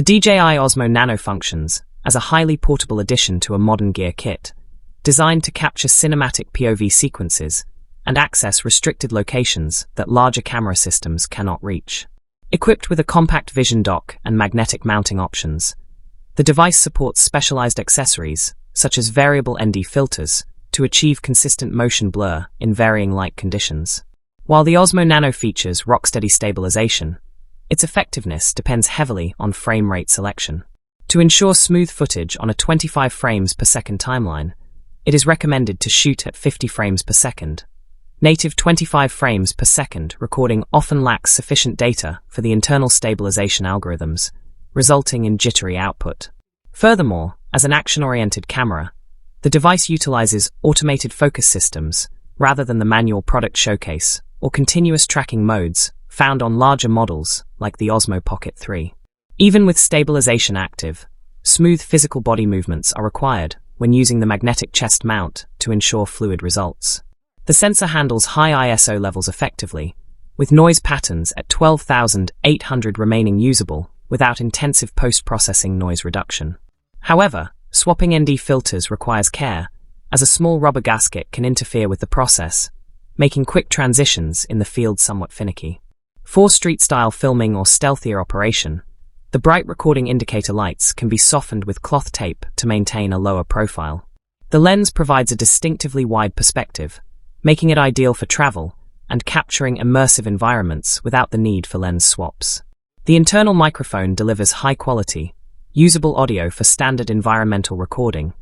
The DJI Osmo Nano functions as a highly portable addition to a modern gear kit, designed to capture cinematic POV sequences and access restricted locations that larger camera systems cannot reach. Equipped with a compact vision dock and magnetic mounting options, the device supports specialized accessories, such as variable ND filters, to achieve consistent motion blur in varying light conditions. While the Osmo Nano features rock-steady stabilization, its effectiveness depends heavily on frame rate selection. To ensure smooth footage on a 25 frames per second timeline, it is recommended to shoot at 50 frames per second. Native 25 frames per second recording often lacks sufficient data for the internal stabilization algorithms, resulting in jittery output. Furthermore, as an action-oriented camera, the device utilizes automated focus systems rather than the manual product showcase or continuous tracking modes found on larger models like the Osmo Pocket 3. Even with stabilization active, smooth physical body movements are required when using the magnetic chest mount to ensure fluid results. The sensor handles high ISO levels effectively, with noise patterns at 12,800 remaining usable without intensive post-processing noise reduction. However, swapping ND filters requires care, as a small rubber gasket can interfere with the process, making quick transitions in the field somewhat finicky. For street-style filming or stealthier operation, the bright recording indicator lights can be softened with cloth tape to maintain a lower profile. The lens provides a distinctively wide perspective, making it ideal for travel and capturing immersive environments without the need for lens swaps. The internal microphone delivers high-quality, usable audio for standard environmental recording,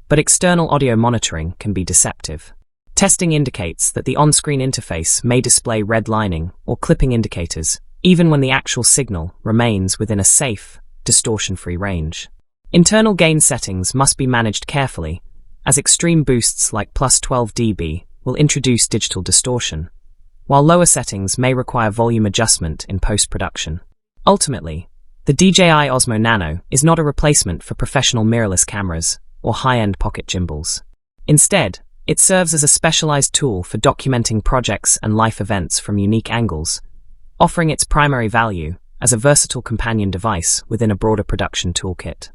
but external audio monitoring can be deceptive. Testing indicates that the on-screen interface may display redlining or clipping indicators, even when the actual signal remains within a safe, distortion-free range. Internal gain settings must be managed carefully, as extreme boosts like plus 12 dB will introduce digital distortion, while lower settings may require volume adjustment in post-production. Ultimately, the DJI Osmo Nano is not a replacement for professional mirrorless cameras or high-end pocket gimbals. Instead, it serves as a specialized tool for documenting projects and life events from unique angles, offering its primary value as a versatile companion device within a broader production toolkit.